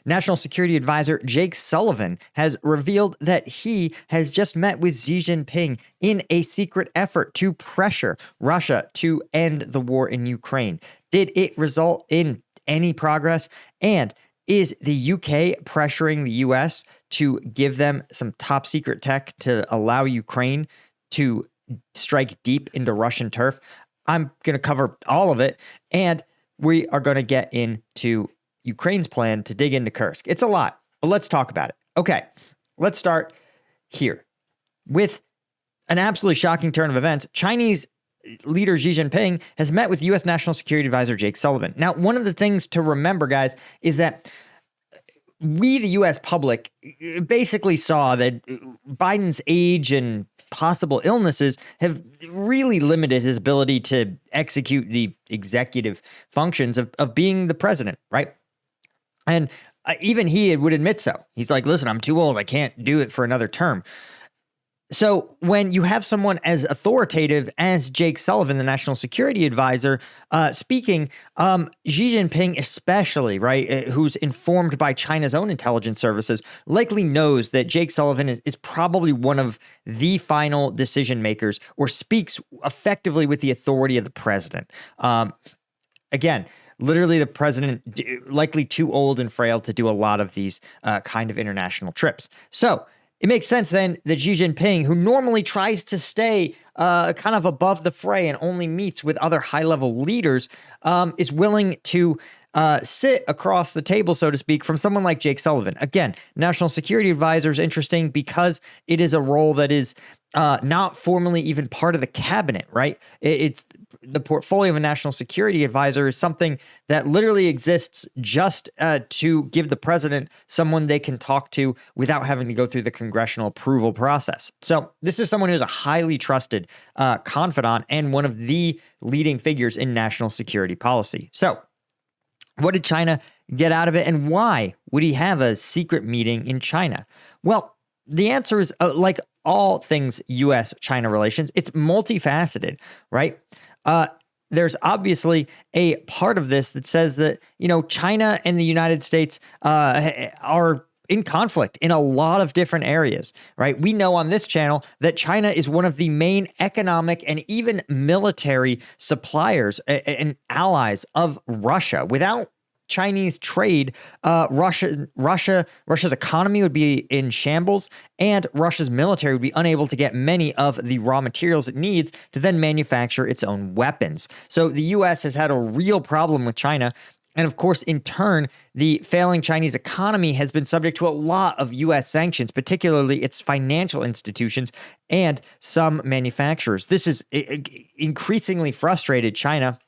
National Security Advisor Jake Sullivan has revealed that he has just met with Xi Jinping in a secret effort to pressure Russia to end the war in Ukraine. Did it result in any progress? And is the UK pressuring the US to give them some top secret tech to allow Ukraine to strike deep into Russian turf? I'm going to cover all of it, and we are going to get into Ukraine's plan to dig into Kursk. It's a lot, but let's talk about it. Okay, let's start here with an absolutely shocking turn of events. Chinese leader Xi Jinping has met with U.S. National Security Advisor Jake Sullivan. Now, one of the things to remember, guys, is that we, the U.S. public, basically saw that Biden's age and possible illnesses have really limited his ability to execute the executive functions of being the president, right? And even he would admit so. He's like, listen, I'm too old. I can't do it for another term. So when you have someone as authoritative as Jake Sullivan, the national security advisor, speaking, Xi Jinping especially, right, who's informed by China's own intelligence services, likely knows that Jake Sullivan is probably one of the final decision makers or speaks effectively with the authority of the president. Again, literally the president, likely too old and frail to do a lot of these kind of international trips. So it makes sense then that Xi Jinping, who normally tries to stay kind of above the fray and only meets with other high-level leaders, is willing to sit across the table, so to speak, from someone like Jake Sullivan. Again, national security advisor is interesting because it is a role that is not formally even part of the cabinet, right? It's the portfolio of a national security advisor is something that literally exists just to give the president someone they can talk to without having to go through the congressional approval process. So this is someone who's a highly trusted confidant and one of the leading figures in national security policy. So what did China get out of it, and why would he have a secret meeting in China? Well, the answer is like all things U.S.-China relations, it's multifaceted, right? There's obviously a part of this that says that, China and the United States are in conflict in a lot of different areas, right? We know on this channel that China is one of the main economic and even military suppliers and allies of Russia. Without Chinese trade, Russia's economy would be in shambles, and Russia's military would be unable to get many of the raw materials it needs to then manufacture its own weapons. So the U.S. has had a real problem with China. And of course, in turn, the failing Chinese economy has been subject to a lot of U.S. sanctions, particularly its financial institutions and some manufacturers. This has increasingly frustrated China.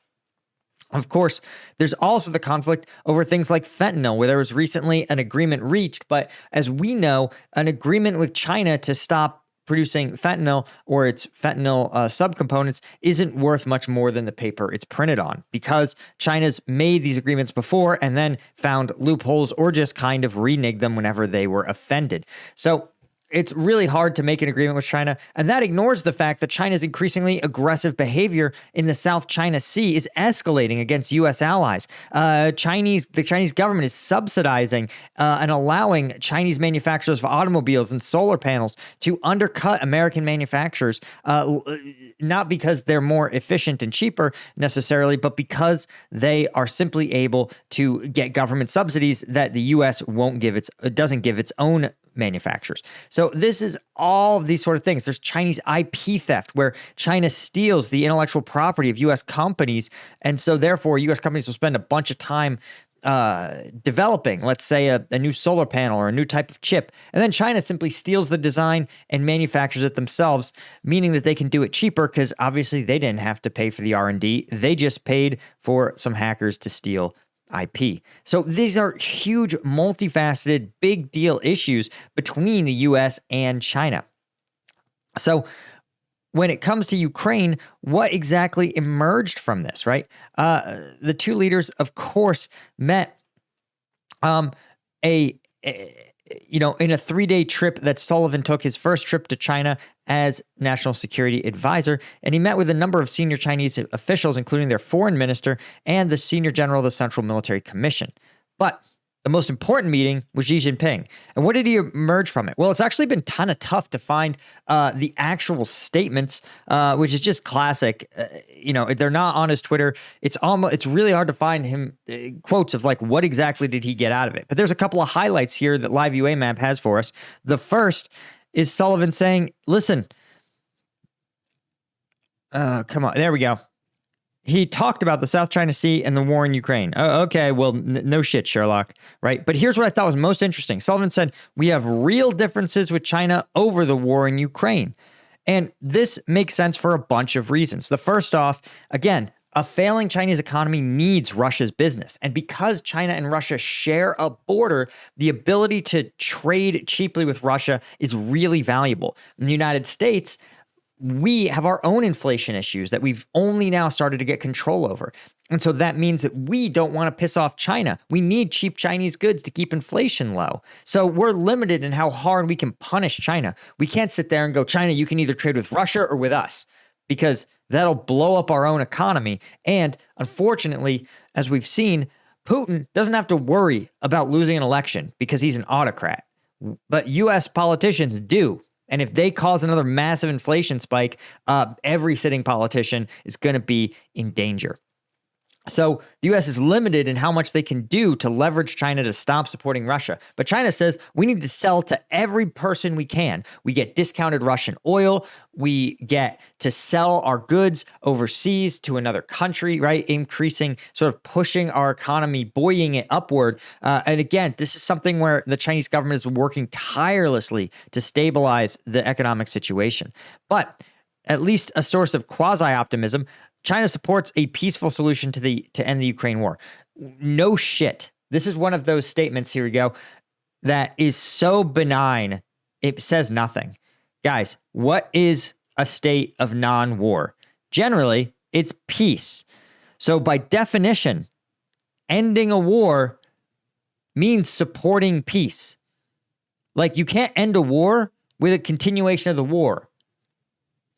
Of course, there's also the conflict over things like fentanyl, where there was recently an agreement reached. But as we know, an agreement with China to stop producing fentanyl or its fentanyl subcomponents isn't worth much more than the paper it's printed on, because China's made these agreements before and then found loopholes or just kind of reneged them whenever they were offended. So it's really hard to make an agreement with China, and that ignores the fact that China's increasingly aggressive behavior in the South China Sea is escalating against U.S. allies. The Chinese government is subsidizing and allowing Chinese manufacturers of automobiles and solar panels to undercut American manufacturers, not because they're more efficient and cheaper necessarily, but because they are simply able to get government subsidies that the U.S. doesn't give its own manufacturers. So this is all of these sort of things. There's Chinese IP theft, where China steals the intellectual property of U.S. companies, and so therefore U.S. companies will spend a bunch of time developing, let's say, a new solar panel or a new type of chip, and then China simply steals the design and manufactures it themselves, meaning that they can do it cheaper because obviously they didn't have to pay for the R&D. They just paid for some hackers to steal IP. So these are huge, multifaceted, big deal issues between the U.S. and China. So when it comes to Ukraine, what exactly emerged from this, right? The two leaders, of course, met in a 3-day trip that Sullivan took, his first trip to China as national security advisor, and he met with a number of senior Chinese officials, including their foreign minister and the senior general of the Central Military Commission. But The most important meeting was Xi Jinping. And what did he emerge from it? Well, it's actually been kind of tough to find the actual statements, which is just classic. They're not on his Twitter. It's really hard to find him quotes of like what exactly did he get out of it. But there's a couple of highlights here that Live UA Map has for us. The first is Sullivan saying, listen, come on, there we go. He talked about the South China Sea and the war in Ukraine. Oh, okay, well, no shit, Sherlock, right? But here's what I thought was most interesting. Sullivan said, we have real differences with China over the war in Ukraine. And this makes sense for a bunch of reasons. The first off, again, a failing Chinese economy needs Russia's business. And because China and Russia share a border, the ability to trade cheaply with Russia is really valuable. In the United States, we have our own inflation issues that we've only now started to get control over. And so that means that we don't want to piss off China. We need cheap Chinese goods to keep inflation low. So we're limited in how hard we can punish China. We can't sit there and go, China, you can either trade with Russia or with us, because that'll blow up our own economy. And unfortunately, as we've seen, Putin doesn't have to worry about losing an election because he's an autocrat. But US politicians do. And if they cause another massive inflation spike, every sitting politician is going to be in danger. So the U.S. is limited in how much they can do to leverage China to stop supporting Russia. But China says we need to sell to every person we can. We get discounted Russian oil. We get to sell our goods overseas to another country, right? Increasing, sort of pushing our economy, buoying it upward. And again, this is something where the Chinese government is working tirelessly to stabilize the economic situation. But at least a source of quasi-optimism, China supports a peaceful solution to end the Ukraine war. No shit. This is one of those statements, here we go, that is so benign, it says nothing. Guys, what is a state of non-war? Generally, it's peace. So by definition, ending a war means supporting peace. Like, you can't end a war with a continuation of the war.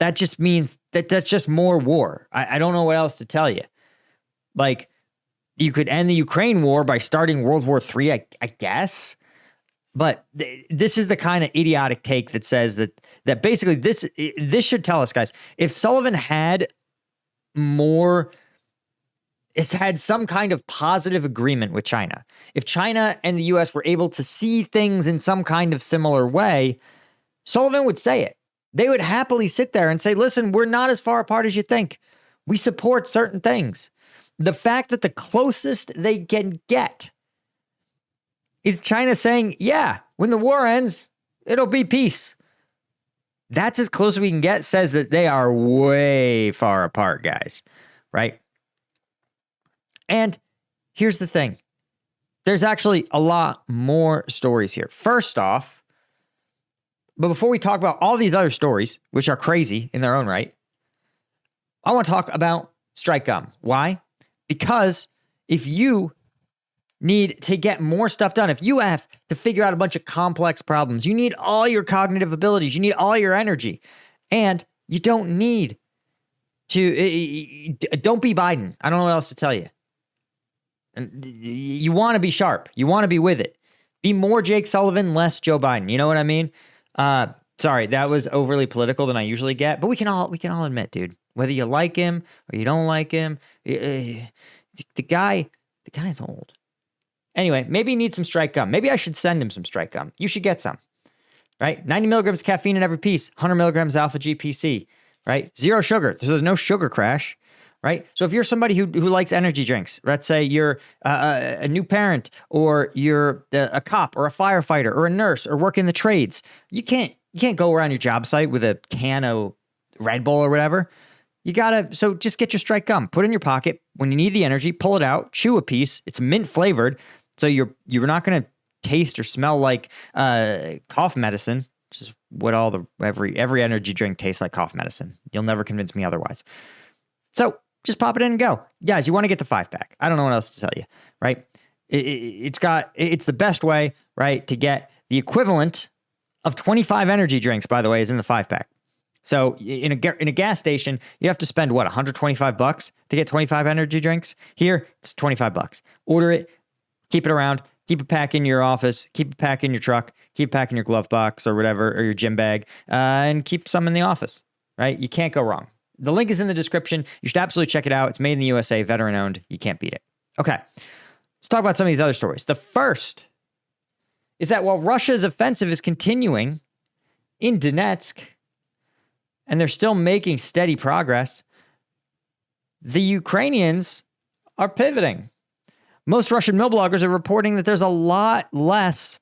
That just means that's just more war. I don't know what else to tell you. Like, you could end the Ukraine war by starting World War III, I guess. But this is the kind of idiotic take that says that basically this should tell us, guys, if Sullivan had some kind of positive agreement with China, if China and the US were able to see things in some kind of similar way, Sullivan would say it. They would happily sit there and say, listen, we're not as far apart as you think. We support certain things. The fact that the closest they can get is China saying, yeah, when the war ends, it'll be peace. That's as close as we can get, says that they are way far apart, guys, right? And here's the thing. There's actually a lot more stories here. First off, but before we talk about all these other stories, which are crazy in their own right, I want to talk about strike gum. Why? Because if you need to get more stuff done, if you have to figure out a bunch of complex problems, you need all your cognitive abilities, you need all your energy, and you don't need to, don't be Biden. I don't know what else to tell you. And you want to be sharp. You want to be with it. Be more Jake Sullivan, less Joe Biden. You know what I mean? Sorry, that was overly political than I usually get, but we can all admit, dude, whether you like him or you don't like him, the guy's old. Anyway, maybe he needs some strike gum. Maybe I should send him some strike gum. You should get some, right? 90 milligrams caffeine in every piece, 100 milligrams alpha GPC, right? Zero sugar. So there's no sugar crash, right? So if you're somebody who likes energy drinks, let's say you're a new parent, or you're a cop or a firefighter or a nurse or work in the trades, you can't go around your job site with a can of Red Bull or whatever. So just get your strike gum, put it in your pocket. When you need the energy, pull it out, chew a piece. It's mint flavored. So you're not going to taste or smell like cough medicine, which is what every energy drink tastes like, cough medicine. You'll never convince me otherwise. So just pop it in and go. Guys, you want to get the 5-pack. I don't know what else to tell you, right? It's the best way, right, to get the equivalent of 25 energy drinks, by the way, is in the 5-pack. So in a gas station, you have to spend, what, $125 to get 25 energy drinks? Here, it's $25. Order it, keep it around, keep a pack in your office, keep a pack in your truck, keep a pack in your glove box or whatever, or your gym bag, and keep some in the office, right? You can't go wrong. The link is in the description. You should absolutely check it out. It's made in the USA, veteran owned. You can't beat it. Okay, let's talk about some of these other stories. The first is that while Russia's offensive is continuing in Donetsk, and they're still making steady progress, the Ukrainians are pivoting. Most Russian mill bloggers are reporting that there's a lot less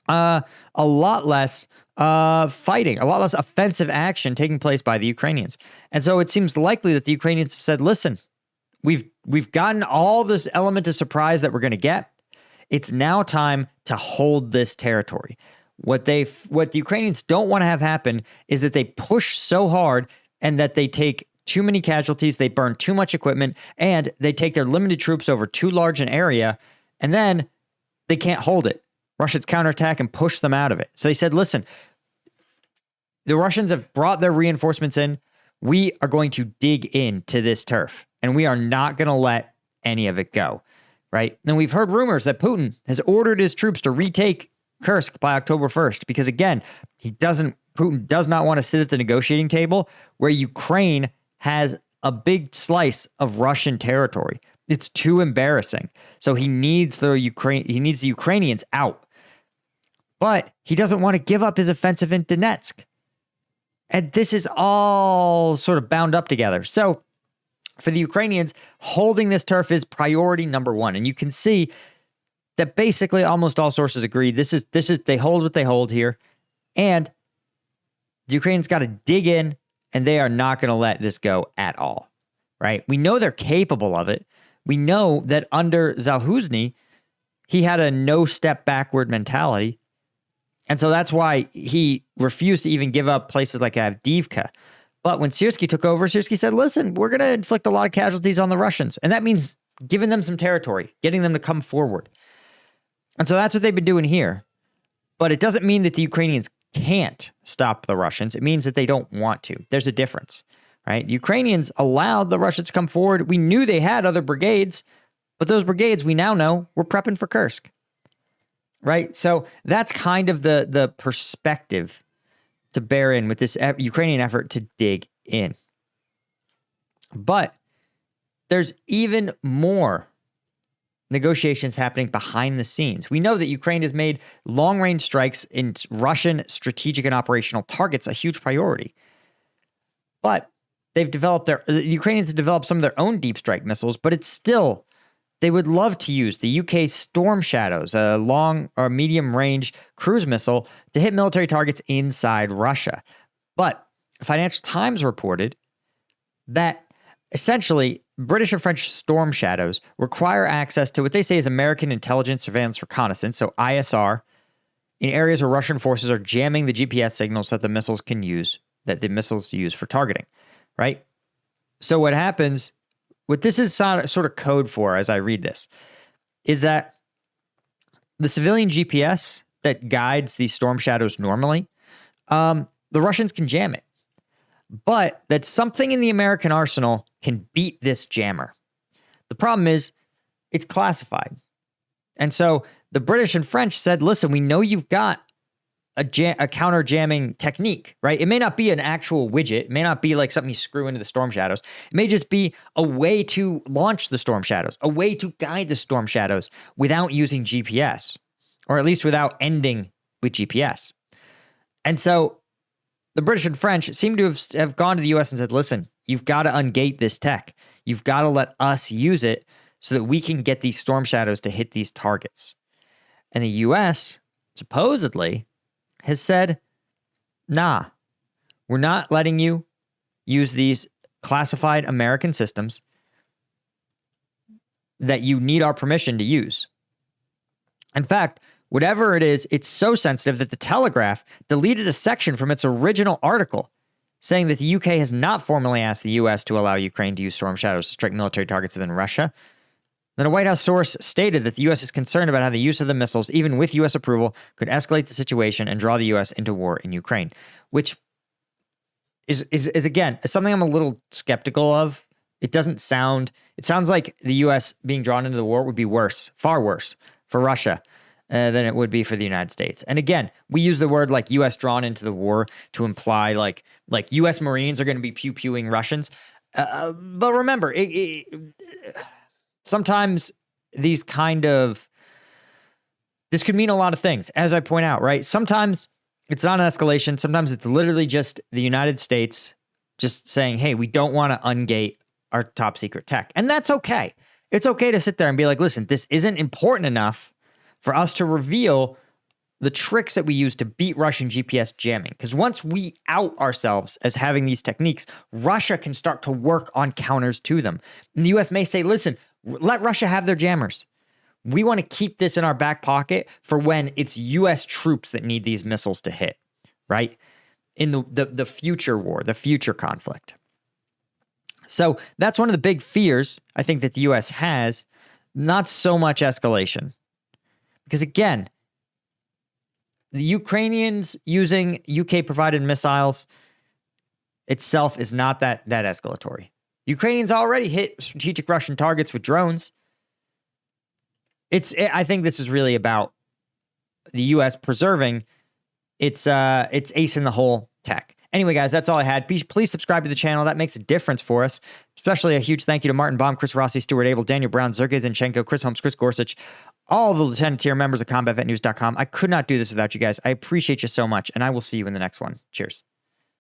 fighting, a lot less offensive action taking place by the Ukrainians. And so it seems likely that the Ukrainians have said, listen, we've gotten all this element of surprise that we're going to get. It's now time to hold this territory. What the Ukrainians don't want to have happen is that they push so hard and that they take too many casualties, they burn too much equipment, and they take their limited troops over too large an area, and then they can't hold it. Russians counterattack and push them out of it. So they said, listen, the Russians have brought their reinforcements in. We are going to dig into this turf, and we are not going to let any of it go, right? And we've heard rumors that Putin has ordered his troops to retake Kursk by October 1st, because again, Putin does not want to sit at the negotiating table where Ukraine has a big slice of Russian territory. It's too embarrassing. So he needs the Ukrainians out. But he doesn't want to give up his offensive in Donetsk. And this is all sort of bound up together. So for the Ukrainians, holding this turf is priority number one. And you can see that basically almost all sources agree. This is they hold what they hold here. And the Ukrainians got to dig in, and they are not going to let this go at all, right? We know they're capable of it. We know that under Zaluzhny, he had a no step backward mentality. And so that's why he refused to even give up places like Avdiivka. But when Syrskyi took over, Syrskyi said, listen, we're going to inflict a lot of casualties on the Russians. And that means giving them some territory, getting them to come forward. And so that's what they've been doing here. But it doesn't mean that the Ukrainians can't stop the Russians. It means that they don't want to. There's a difference, right? The Ukrainians allowed the Russians to come forward. We knew they had other brigades, but those brigades, we now know, were prepping for Kursk, right? So that's kind of the perspective to bear in with this Ukrainian effort to dig in. But there's even more negotiations happening behind the scenes. We know that Ukraine has made long-range strikes in Russian strategic and operational targets a huge priority. But the Ukrainians have developed some of their own deep strike missiles, but it's still, they would love to use the UK's Storm Shadows, a long or medium range cruise missile, to hit military targets inside Russia. But Financial Times reported that essentially, British and French Storm Shadows require access to what they say is American Intelligence Surveillance Reconnaissance, so ISR, in areas where Russian forces are jamming the GPS signals that the missiles use for targeting, right? So what happens, what this is sort of code for as I read this, is that the civilian GPS that guides these Storm Shadows normally, the Russians can jam it. But that something in the American arsenal can beat this jammer. The problem is it's classified. And so the British and French said, listen, we know you've got a counter jamming technique, right? It may not be an actual widget. It may not be like something you screw into the Storm Shadows. It may just be a way to launch the Storm Shadows, a way to guide the Storm Shadows without using GPS, or at least without ending with GPS. And so the British and French seem to have gone to the U.S. and said, listen, you've got to ungate this tech. You've got to let us use it so that we can get these Storm Shadows to hit these targets. And the U.S. supposedly has said, nah, we're not letting you use these classified American systems that you need our permission to use. In fact, whatever it is, it's so sensitive that the Telegraph deleted a section from its original article saying that the UK has not formally asked the US to allow Ukraine to use Storm Shadows to strike military targets within Russia. Then a White House source stated that the U.S. is concerned about how the use of the missiles, even with U.S. approval, could escalate the situation and draw the U.S. into war in Ukraine, which is again, something I'm a little skeptical of. It sounds like the U.S. being drawn into the war would be worse, far worse, for Russia than it would be for the United States. And again, we use the word like U.S. drawn into the war to imply like U.S. Marines are going to be pew-pewing Russians. But remember, sometimes this could mean a lot of things, as I point out, right? Sometimes it's not an escalation. Sometimes it's literally just the United States just saying, hey, we don't want to ungate our top secret tech. And that's okay. It's okay to sit there and be like, listen, this isn't important enough for us to reveal the tricks that we use to beat Russian GPS jamming. Because once we out ourselves as having these techniques, Russia can start to work on counters to them. And the U.S. may say, listen, let Russia have their jammers. We want to keep this in our back pocket for when it's U.S. troops that need these missiles to hit, right? In the future war, the future conflict. So that's one of the big fears I think that the U.S. has, not so much escalation. Because again, the Ukrainians using UK-provided missiles itself is not that escalatory. Ukrainians already hit strategic Russian targets with drones. I think this is really about the U.S. preserving its ace in the hole tech. Anyway, guys, that's all I had. Please subscribe to the channel. That makes a difference for us. Especially a huge thank you to Martin Baum, Chris Rossi, Stuart Abel, Daniel Brown, Sergei Zinchenko, Chris Holmes, Chris Gorsuch, all the lieutenant tier members of CombatVetNews.com. I could not do this without you guys. I appreciate you so much, and I will see you in the next one. Cheers.